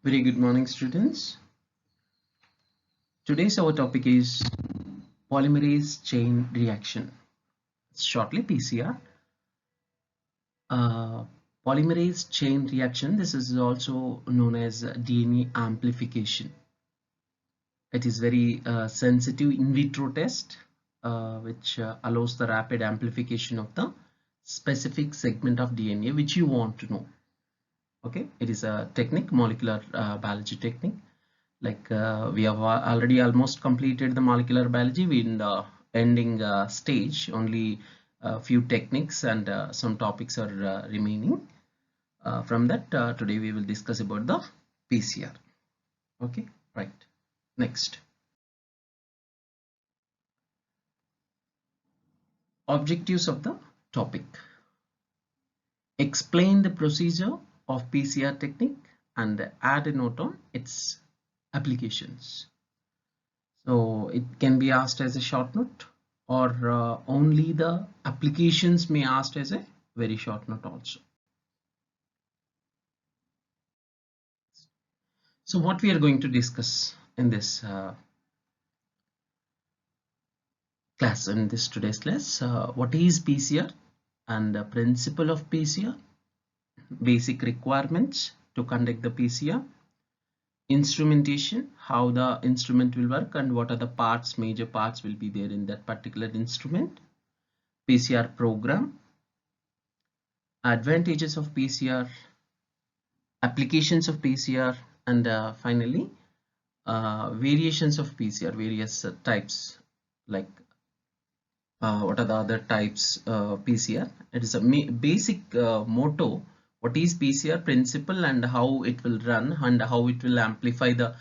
Very good morning, students. Today's our topic is polymerase chain reaction, shortly PCR. Uh, Polymerase chain reaction, this is also known as DNA amplification. It is very sensitive in vitro test which allows the rapid amplification of the specific segment of DNA which you want to know. Okay, it is a technique, molecular biology technique. We have already almost completed the molecular biology. We in the ending stage, only a few techniques and some topics are remaining. From that, today we will discuss about the PCR. Okay, right. Next, objectives of the topic: explain the procedure of PCR technique and add a note on its applications. So it can be asked as a short note, or only the applications may asked as a very short note also. So what we are going to discuss in this class, in this today's class, what is PCR and the principle of PCR, basic requirements to conduct the PCR, instrumentation, how the instrument will work and what are the parts, major parts will be there in that particular instrument, PCR program, advantages of PCR, applications of PCR, and finally variations of PCR, various types, like what are the other types PCR. It is a basic motto, what is PCR, principle, and how it will run and how it will amplify the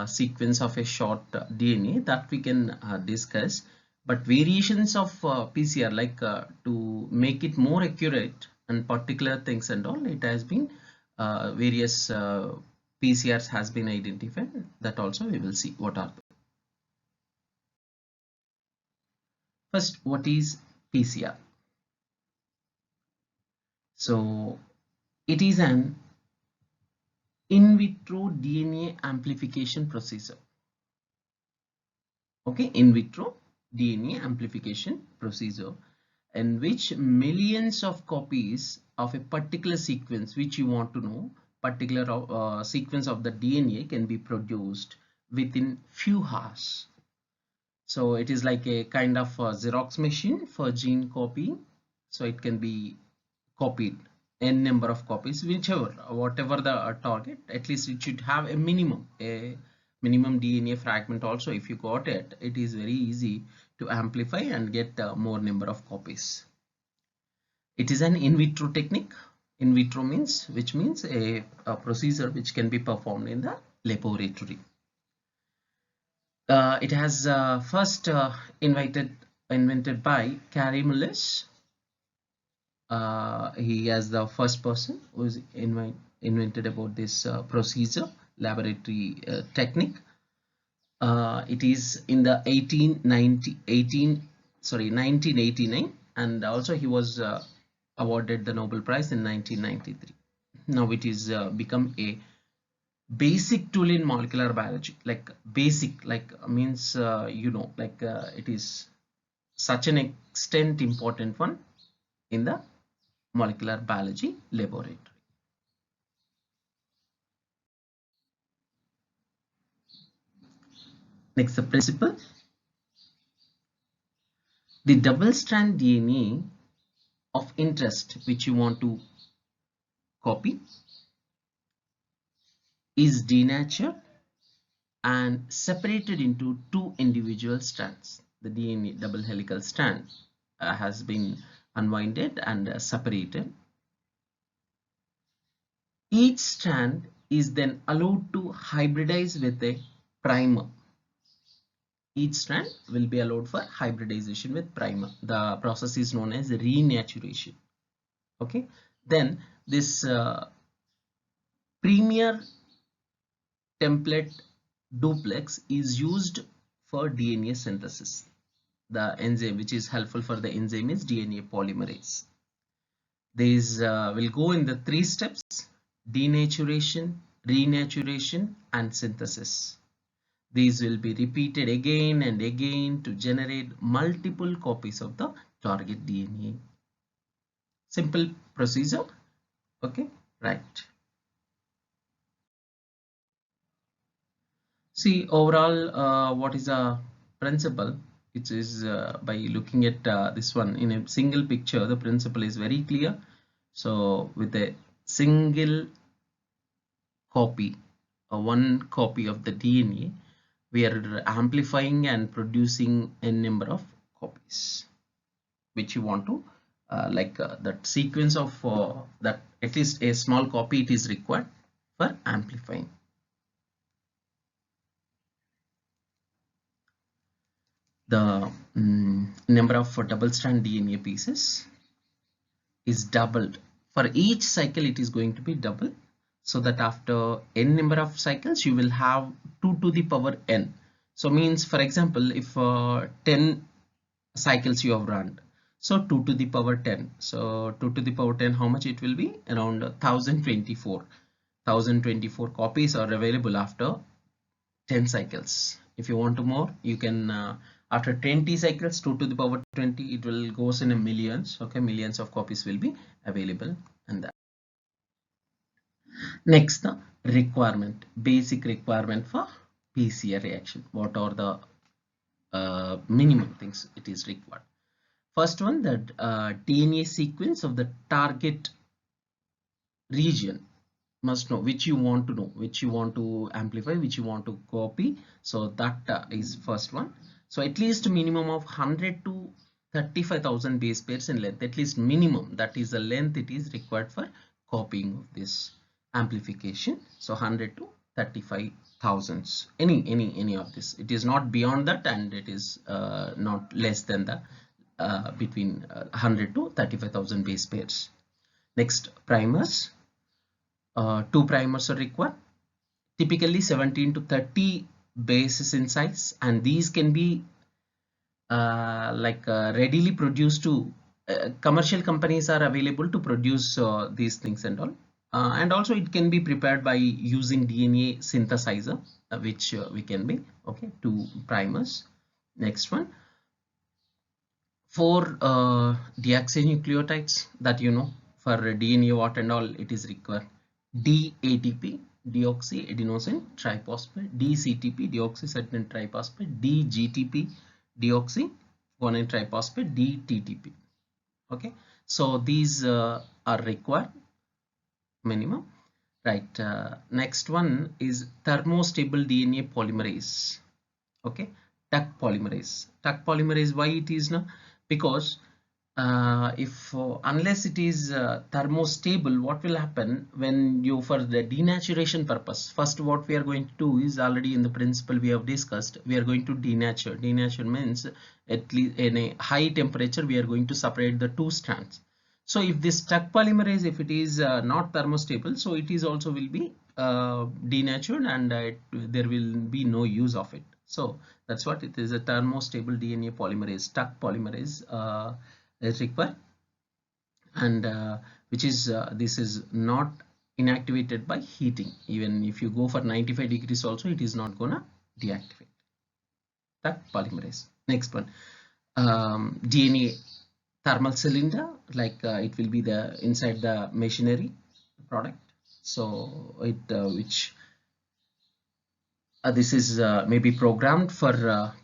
sequence of a short DNA, that we can discuss. But variations of PCR, to make it more accurate and particular things and all, it has been various PCRs has been identified. That also we will see what are. First, what is PCR? So it is an in vitro DNA amplification procedure. Okay, in vitro DNA amplification procedure in which millions of copies of a particular sequence which you want to know, particular sequence of the DNA can be produced within few hours. So it is like a kind of a Xerox machine for gene copying. So it can be copied n number of copies, whichever whatever the target, at least it should have a minimum DNA fragment also. If you got it, it is very easy to amplify and get more number of copies. It is an in vitro technique. In vitro means, which means a procedure which can be performed in the laboratory. It has first invented by Kary Mullis. He is the first person who is invented about this procedure, laboratory technique. It is in the 1989, and also he was awarded the Nobel Prize in 1993. Now it is become a basic tool in molecular biology. Like basic, like means it is such an extent important one in the molecular biology laboratory. Next, the principle: the double strand DNA of interest which you want to copy is denatured and separated into two individual strands. The DNA double helical strand has been unwinded and separated. Each strand is then allowed to hybridize with a primer. Each strand will be allowed for hybridization with primer. The process is known as renaturation. Okay, then this premier template duplex is used for DNA synthesis. The enzyme which is helpful for the enzyme is DNA polymerase. These will go in the three steps: denaturation, renaturation, and synthesis. These will be repeated again and again to generate multiple copies of the target DNA. Simple procedure. Okay, right. See, overall, what is the principle? It is by looking at this one in a single picture, the principle is very clear. So, with a single copy, one copy of the DNA, we are amplifying and producing a number of copies, which you want to that sequence of that at least a small copy it is required for amplifying. The number of double strand DNA pieces is doubled. For each cycle it is going to be double, so that after n number of cycles you will have 2 to the power n. So means, for example, if 10 cycles you have run, so 2 to the power 10, so 2 to the power 10, how much it will be? Around 1024 copies are available after 10 cycles. If you want to more, you can after 20 cycles, 2 to the power 20, it will goes in a millions. Okay, millions of copies will be available. And that next, the requirement, basic requirement for PCR reaction. What are the minimum things it is required? First one, that DNA sequence of the target region must know, which you want to know, which you want to amplify, which you want to copy. So that is first one. So at least minimum of 100 to 35,000 base pairs in length, at least minimum, that is the length it is required for copying of this amplification. So 100 to 35,000, any of this, it is not beyond that, and it is not less than the between 100 to 35,000 base pairs. Next, primers. 2 primers are required, typically 17 to 30 bases in size, and these can be readily produced to commercial companies are available to produce these things and all, and also it can be prepared by using DNA synthesizer, which we can be. Okay, 2 primers. Next one, 4 deoxynucleotides that you know, for DNA what and all it is required. DATP, deoxyadenosine triphosphate, DCTP, deoxycytidine triphosphate, DGTP, deoxyguanine triphosphate, DTTP. Okay, so these are required minimum, right? Next one is thermostable DNA polymerase. Okay, Tuck polymerase. Tuck polymerase, why it is now? Because if unless it is thermostable, what will happen when you, for the denaturation purpose, first what we are going to do is, already in the principle we have discussed, we are going to denature. Denature means at least in a high temperature we are going to separate the 2 strands. So if this Tuck polymerase, if it is not thermostable, so it is also will be denatured, and there will be no use of it. So that's what it is, a thermostable DNA polymerase, Tuck polymerase is required, and which is this is not inactivated by heating. Even if you go for 95 degrees also, it is not gonna deactivate. Tuck polymerase. Next one, DNA thermal cylinder, like it will be the inside the machinery product. So it which this is maybe programmed for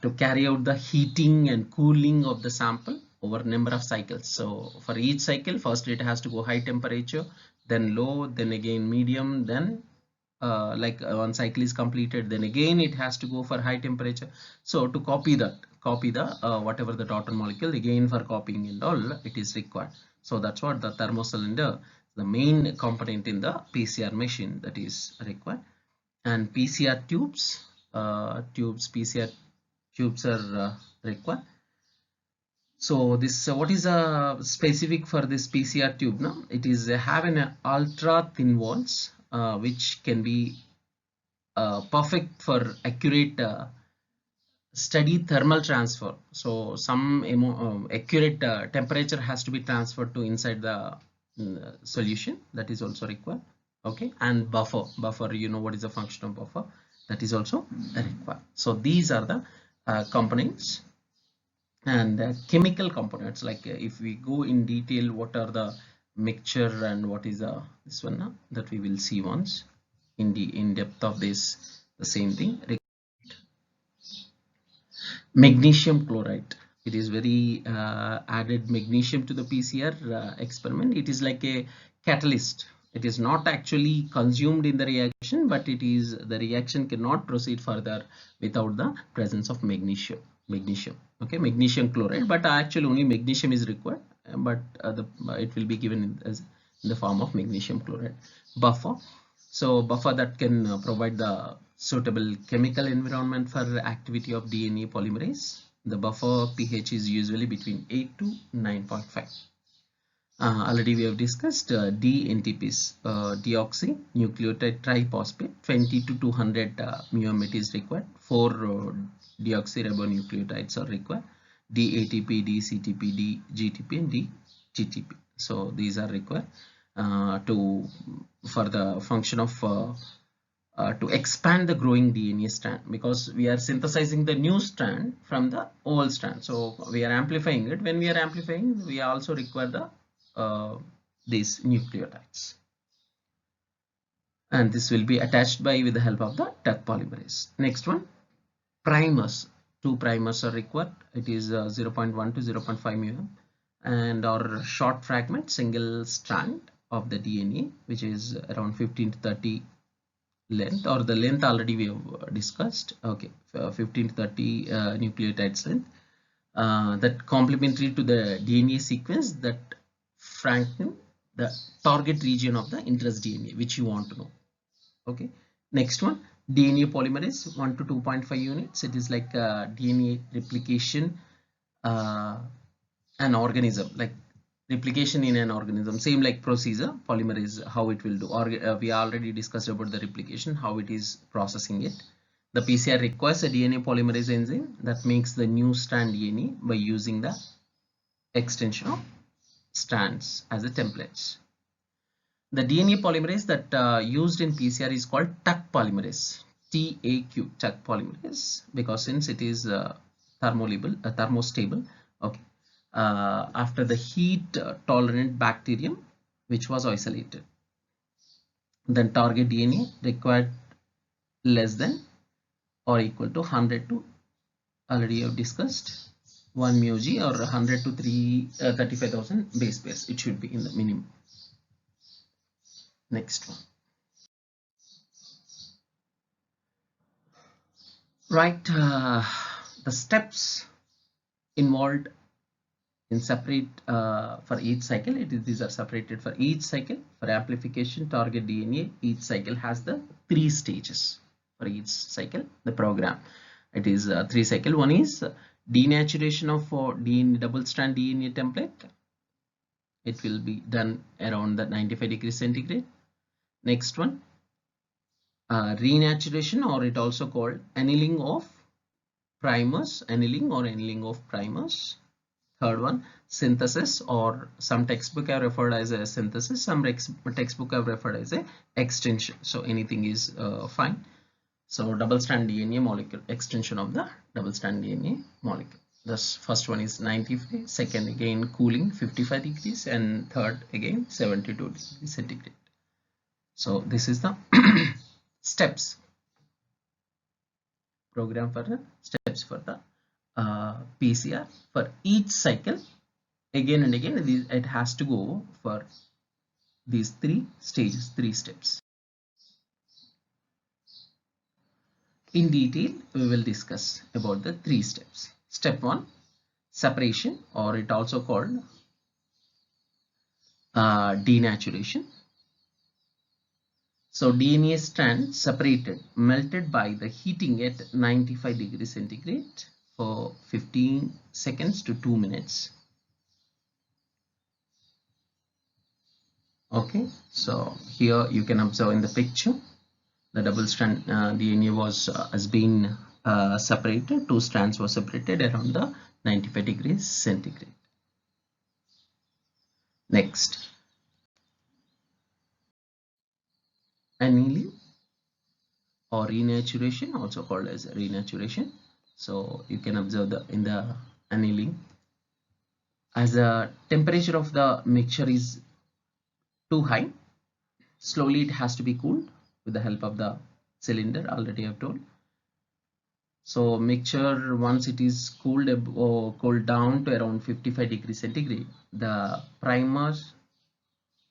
to carry out the heating and cooling of the sample over number of cycles. So for each cycle, first it has to go high temperature, then low, then again medium, then one cycle is completed, then again it has to go for high temperature. So to copy the whatever the daughter molecule, again for copying and all it is required. So that's what the thermocylinder, the main component in the PCR machine, that is required. And PCR tubes, PCR tubes are required. So this what is specific for this PCR tube now? It is have an ultra thin walls, which can be perfect for accurate steady thermal transfer. So some accurate temperature has to be transferred to inside the solution, that is also required. Okay, and buffer, you know what is the function of buffer, that is also required. So these are the components. And chemical components, like if we go in detail what are the mixture and what is this one that we will see once in depth of this, the same thing. Magnesium chloride, it is very added magnesium to the PCR experiment. It is like a catalyst. It is not actually consumed in the reaction, but it is, the reaction cannot proceed further without the presence of magnesium. Okay, magnesium chloride, but actually only magnesium is required, but it will be given in the form of magnesium chloride. Buffer, so buffer that can provide the suitable chemical environment for activity of DNA polymerase. The buffer pH is usually between 8 to 9.5. Already we have discussed DNTPs, deoxynucleotide triphosphate, 20 to 200 μm is required. 4 deoxyribonucleotides are required. DATP, DCTP, DGTP, and DGTP. So these are required for the function of to expand the growing DNA strand, because we are synthesizing the new strand from the old strand. So we are amplifying it. When we are amplifying, we also require the these nucleotides, and this will be attached by with the help of the Tuck polymerase. Next one, primers. 2 primers are required. It is 0.1 to 0.5 μm, and or short fragment single strand of the DNA, which is around 15 to 30 length, or the length already we have discussed. Okay, 15 to 30 nucleotides length, that complementary to the DNA sequence that franken the target region of the interest DNA which you want to know. Okay, next one, DNA polymerase 1 to 2.5 units. It is like DNA replication, an organism, like replication in an organism, same like procedure polymerase, how it will do, or we already discussed about the replication, how it is processing it. The PCR requires a DNA polymerase enzyme that makes the new strand DNA by using the extension of strands as a templates. The DNA polymerase that used in PCR is called Tuck polymerase, TAQ, Tuck polymerase, because since it is thermostable. Okay, after the heat tolerant bacterium which was isolated. Then target DNA required less than or equal to 100 to, already have discussed, 1 μg, or 100 to 35,000 base pairs. It should be in the minimum. Next one. Right, the steps involved in separate for each cycle. These are separated for each cycle. For amplification target DNA, each cycle has the 3 stages. For each cycle, the program, it is 3 cycle. One is denaturation of DNA double strand DNA template. It will be done around the 95 degrees centigrade. Next one, renaturation, or it also called annealing of primers, annealing or annealing of primers. Third one, synthesis, or some textbook have referred as a synthesis, some textbook have referred as a extension. So anything is fine. So double strand DNA molecule, extension of the double strand DNA molecule. This first one is 95, second again cooling 55 degrees, and third again 72 degrees centigrade. So this is the steps, program for the steps for the PCR for each cycle. Again and again, it has to go for these 3 stages, 3 steps. In detail, we will discuss about the 3 steps. Step 1, separation, or it also called denaturation. So DNA strand separated, melted by the heating at 95 degrees centigrade for 15 seconds to 2 minutes. Okay, so here you can observe in the picture, the double strand DNA was has been separated. 2 strands were separated around the 95 degrees centigrade. Next, annealing or renaturation, also called as renaturation. So you can observe in the annealing, as the temperature of the mixture is too high, slowly it has to be cooled with the help of the cylinder, already I've told. So mixture, once it is cooled or cooled down to around 55 degrees centigrade, the primer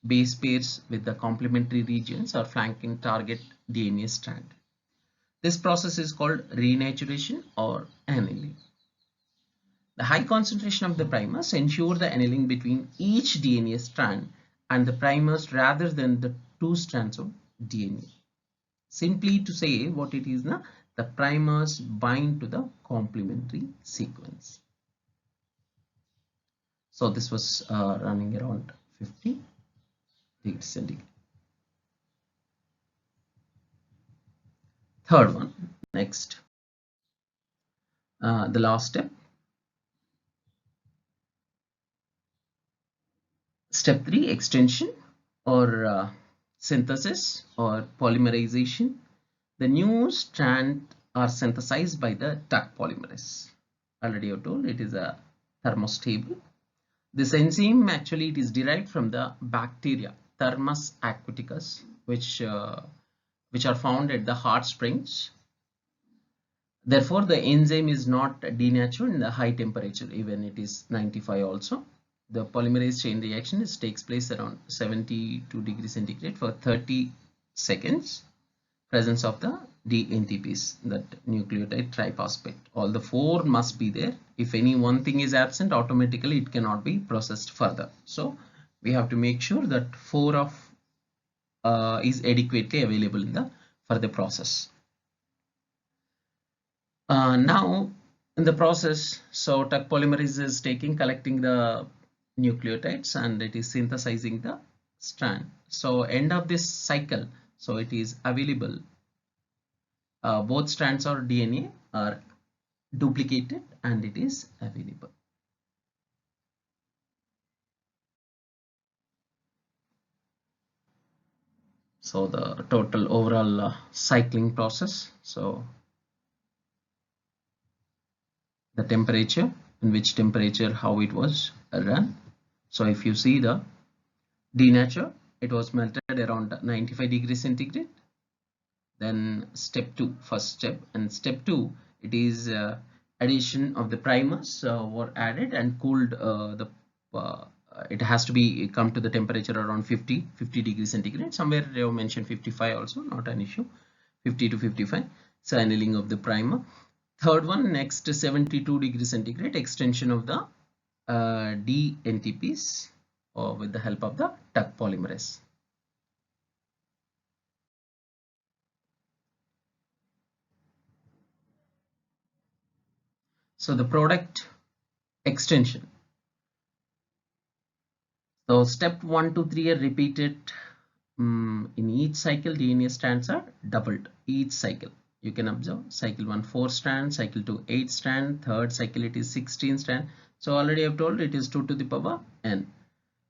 base pairs with the complementary regions or flanking target DNA strand. This process is called renaturation or annealing. The high concentration of the primers ensure the annealing between each DNA strand and the primers rather than the two strands of DNA. Simply to say what it is now, the primers bind to the complementary sequence. So this was running around 50 degrees centigrade. Third one, next, the last step. Step 3, extension or synthesis or polymerization. The new strand are synthesized by the Tuck polymerase. Already I told it is a thermostable. This enzyme actually it is derived from the bacteria Thermus aquaticus, which are found at the hot springs. Therefore, the enzyme is not denatured in the high temperature, even it is 95 also. The polymerase chain reaction takes place around 72 degrees centigrade for 30 seconds. Presence of the DNTPs, that nucleotide triphosphate. All the four must be there. If any one thing is absent, automatically it cannot be processed further. So we have to make sure that four of is adequately available in the further process. Now in the process, so Tuck polymerase is collecting the nucleotides and it is synthesizing the strand. So end of this cycle, so it is available. Both strands of DNA are duplicated and it is available. So the total overall cycling process. So the temperature, in which temperature, how it was run. So if you see the denature, it was melted around 95 degrees centigrade. Then step 2, first step, and step 2, it is addition of the primers were added and cooled. It has to be come to the temperature around 50 degrees centigrade. Somewhere they have mentioned 55 also, not an issue. 50 to 55. So annealing of the primer. Third one, next 72 degrees centigrade, extension of the DNTPs with the help of the Tuck polymerase. So the product extension. So step 1 to 3 are repeated in each cycle. DNA strands are doubled each cycle. You can observe cycle 1 4 strand, cycle 2 8 strand, third cycle it is 16 strand. So already I've told it is 2 to the power n.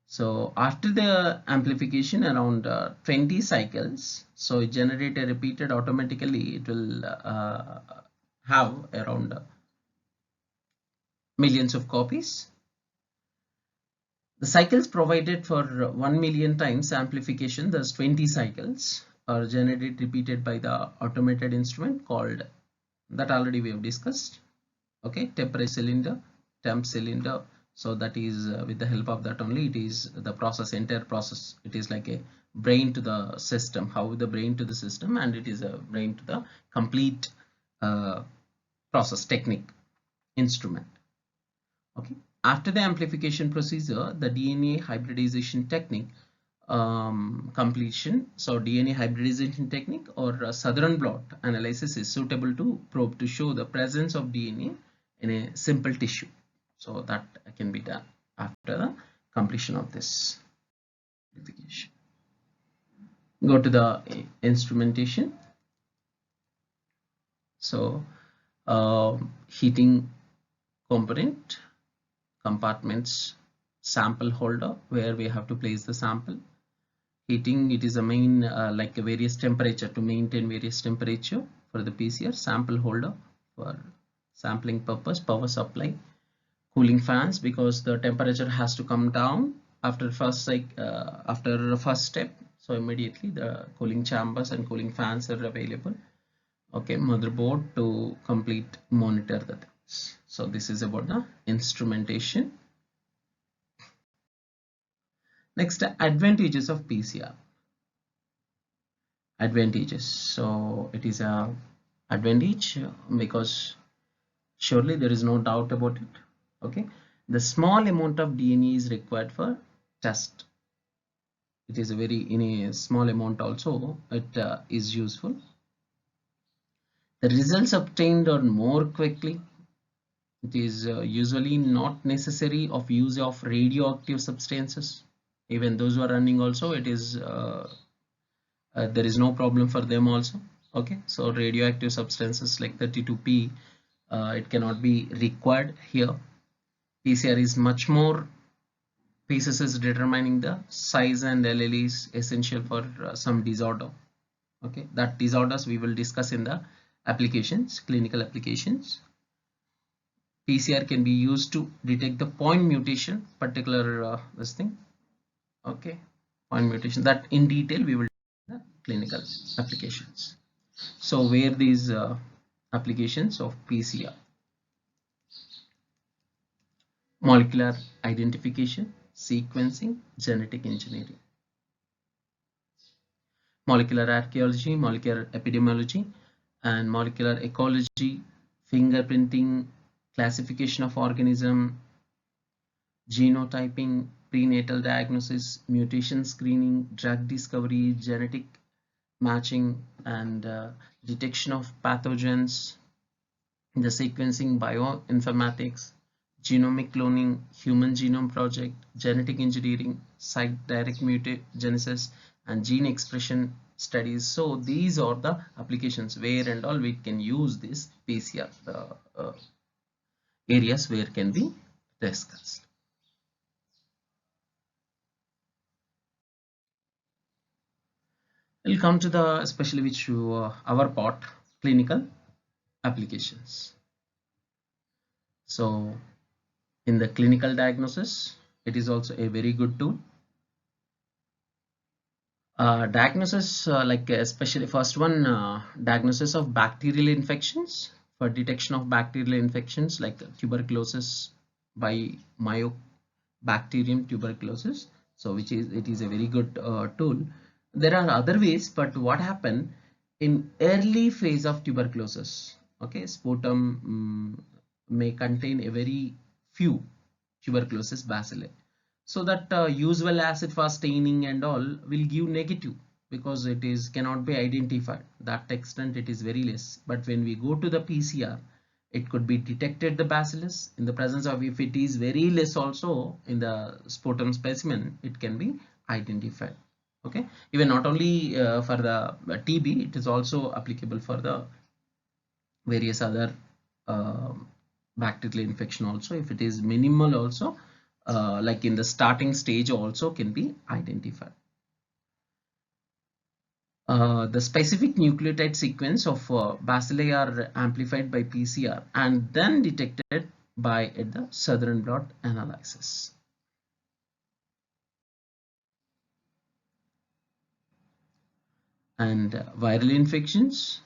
So after the amplification around 20 cycles, so it generate a repeated automatically. It will have around millions of copies. The cycles provided for 1 million times amplification, thus 20 cycles, are generated repeated by the automated instrument called, that already we have discussed, okay, temperature cylinder, temp cylinder. So that is with the help of that only it is the process, entire process. It is like a brain to the system, how the brain to the system, and it is a brain to the complete process technique instrument. Okay. After the amplification procedure, the DNA hybridization technique completion. So DNA hybridization technique or Southern blot analysis is suitable to probe to show the presence of DNA in a simple tissue. So that can be done after the completion of this amplification. Go to the instrumentation. So heating component, compartments, sample holder where we have to place the sample, Heating, it is a main like a various temperature, to maintain various temperature for the PCR. Sample holder for sampling purpose. Power supply. Cooling fans, because the temperature has to come down after after the first step, so immediately the cooling chambers and cooling fans are available. Okay, motherboard to complete monitor the things. So this is about the instrumentation. Next, advantages of PCR. Advantages. So it is a advantage because surely there is no doubt about it. Okay, the small amount of DNA is required for test. It is a very, in a small amount also it is useful. The results obtained are more quickly. It is usually not necessary of use of radioactive substances. Even those who are running also, it is there is no problem for them also. Okay, so radioactive substances like 32P, it cannot be required here. PCR is much more pieces is determining the size and allele is essential for some disorder. Okay, that disorders we will discuss in the applications, clinical applications. PCR can be used to detect the point mutation, particular this thing. Okay, point mutation, that in detail we will do the clinical applications. So where these applications of PCR: molecular identification, sequencing, genetic engineering, molecular archaeology, molecular epidemiology, and molecular ecology, fingerprinting, classification of organism, genotyping, prenatal diagnosis, mutation screening, drug discovery, genetic matching, and detection of pathogens, the sequencing, bioinformatics, genomic cloning, human genome project, genetic engineering, site direct mutagenesis, and gene expression studies. So these are the applications where and all we can use this PCR, the areas where can be discussed. We'll come to the especially which our part, clinical applications. So in the clinical diagnosis, it is also a very good tool. Diagnosis, like especially first one, diagnosis of bacterial infections, for detection of bacterial infections like tuberculosis by Mycobacterium tuberculosis. So which is, it is a very good tool. There are other ways, but what happened in early phase of tuberculosis? Okay, sputum may contain a very few tuberculosis bacilli, so that usual acid fast staining and all will give negative, because it is cannot be identified, that extent it is very less. But when we go to the PCR, it could be detected the bacillus in the presence of, if it is very less also in the sputum specimen, it can be identified. Okay, even not only for the TB, it is also applicable for the various other uh, bacterial infection also. If it is minimal also, like in the starting stage also can be identified. The specific nucleotide sequence of bacilli are amplified by PCR and then detected by the southern blot analysis. And viral infections,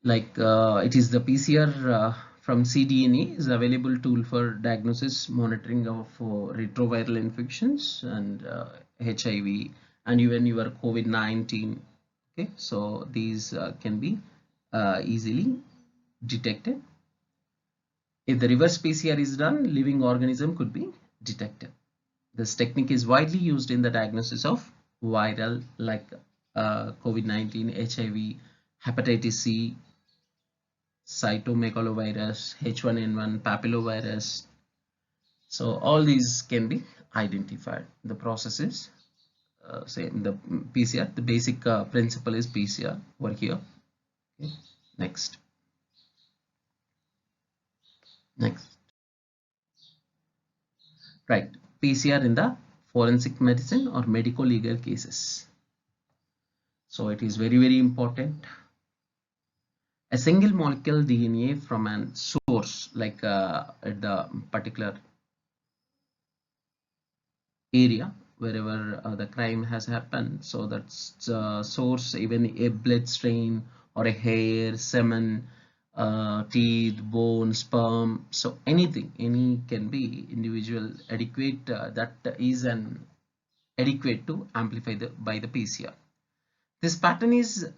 like it is the PCR from cDNA is available tool for diagnosis monitoring of retroviral infections and HIV and even your COVID-19. Okay, so these can be easily detected. If the reverse PCR is done, living organism could be detected. This technique is widely used in the diagnosis of viral like COVID-19, HIV, hepatitis C, cytomegalovirus, H1N1, papillovirus. So all these can be identified. The process is same. The PCR, the basic principle is PCR over here. Okay. Next. Next. Right. PCR in the forensic medicine or medical legal cases. So it is very, very important. A single molecule DNA from an source, like at the particular area wherever the crime has happened, so that's source, even a blood stain or a hair, semen, teeth, bone, sperm, so anything, any can be individual adequate, that is an adequate to amplify by the PCR. This pattern is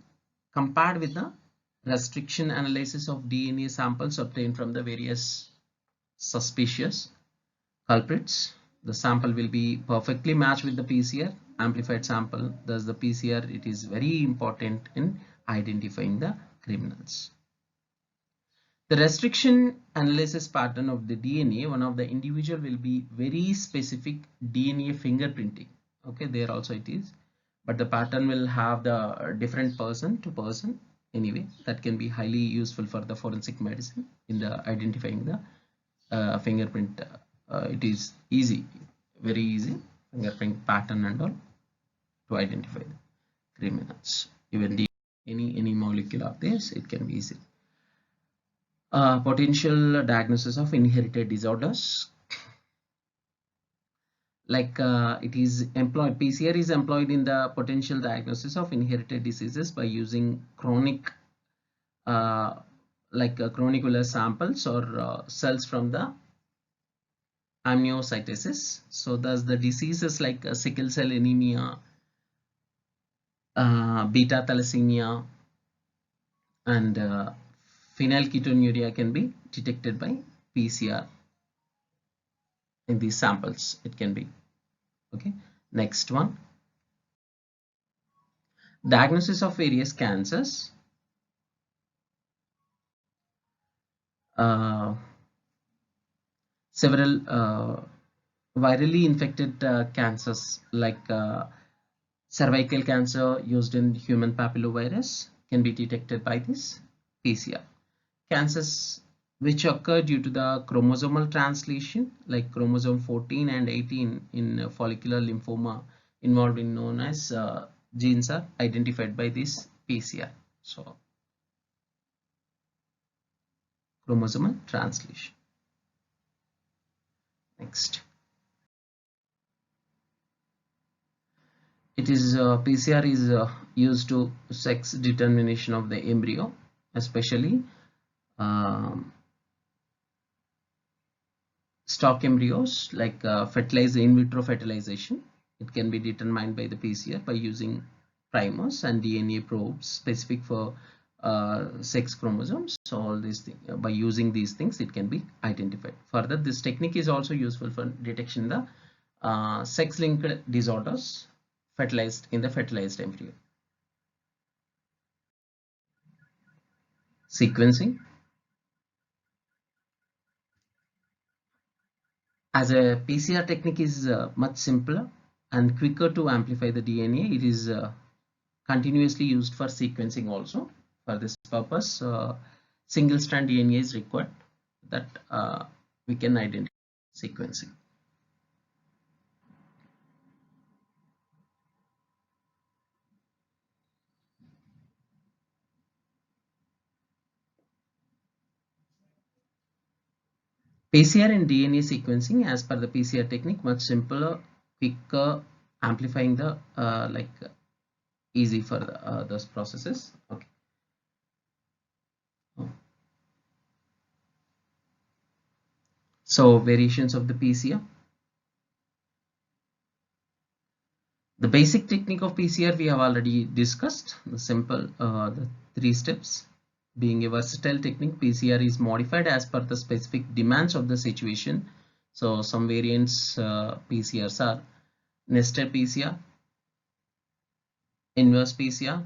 compared with the restriction analysis of DNA samples obtained from the various suspicious culprits. The sample will be perfectly matched with the PCR amplified sample. Thus the PCR, it is very important in identifying the criminals. The restriction analysis pattern of the DNA, one of the individual will be very specific DNA fingerprinting. Okay, there also it is, but the pattern will have the different person to person. Anyway, that can be highly useful for the forensic medicine in the identifying the fingerprint. It is easy, very easy fingerprint pattern and all to identify the criminals. Even the any molecule of this, it can be easy. Potential diagnosis of inherited disorders, like it is employed, PCR is employed in the potential diagnosis of inherited diseases by using chronic chronicular samples or cells from the amniocytesis. So thus the diseases like sickle cell anemia, beta thalassemia, and phenylketonuria can be detected by PCR in these samples. It can be. Okay, next one, diagnosis of various cancers. Several virally infected cancers like cervical cancer used in human papillovirus can be detected by this PCR. Cancers which occur due to the chromosomal translation like chromosome 14 and 18 in follicular lymphoma involved in known as genes are identified by this PCR. So chromosomal translation. Next, it is PCR is used to sex determination of the embryo, especially stock embryos like fertilized in vitro fertilization. It can be determined by the PCR by using primers and DNA probes specific for sex chromosomes. So all these things, by using these things, it can be identified. Further, this technique is also useful for detection the sex-linked disorders fertilized in the fertilized embryo. Sequencing. As a PCR technique is much simpler and quicker to amplify the DNA, it is continuously used for sequencing also. For this purpose, single strand DNA is required that we can identify sequencing. PCR and DNA sequencing as per the PCR technique much simpler, quicker, amplifying the easy for those processes. Okay. So variations of the PCR. The basic technique of PCR we have already discussed. The simple, the 3 steps. Being a versatile technique, PCR is modified as per the specific demands of the situation. So some variants PCRs are nested PCR, inverse PCR,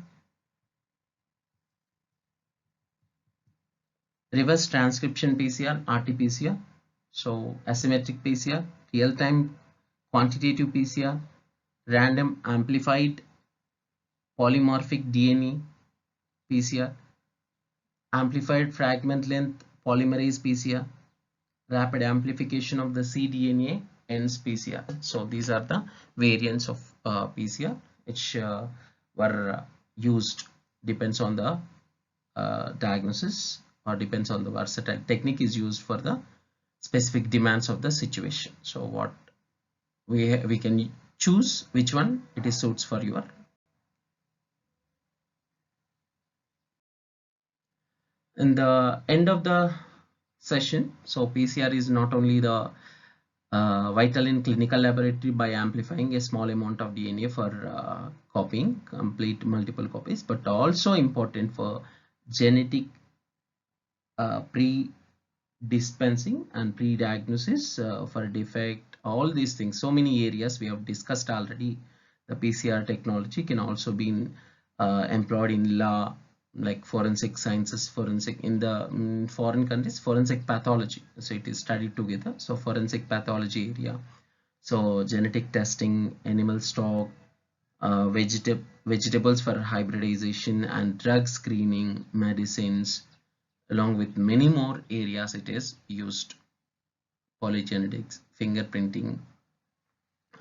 reverse transcription PCR, RT-PCR, so asymmetric PCR, real-time quantitative PCR, random amplified polymorphic DNA PCR, amplified fragment length polymerase PCR, rapid amplification of the cDNA ENS PCR. So these are the variants of PCR which were used, depends on the diagnosis, or depends on the versatile technique is used for the specific demands of the situation. So what we can choose which one it is suits for your. In the end of the session, so PCR is not only the vital in clinical laboratory by amplifying a small amount of DNA for copying complete multiple copies, but also important for genetic pre-dispensing and pre-diagnosis for defect, all these things. So many areas we have discussed already. The PCR technology can also be employed in law, like forensic sciences, forensic in the foreign countries, forensic pathology. So it is studied together. So forensic pathology area. So genetic testing, animal stock, vegetables for hybridization and drug screening, medicines, along with many more areas it is used. Polygenetics, fingerprinting,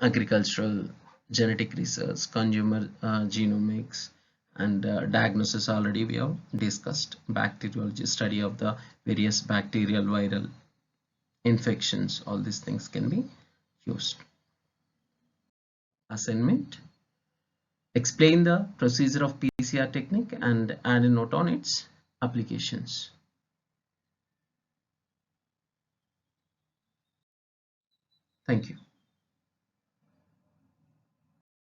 agricultural, genetic research, consumer genomics, and diagnosis already we have discussed. Bacteriology, study of the various bacterial viral infections, all these things can be used. Assignment: explain the procedure of PCR technique and add a note on its applications. Thank you.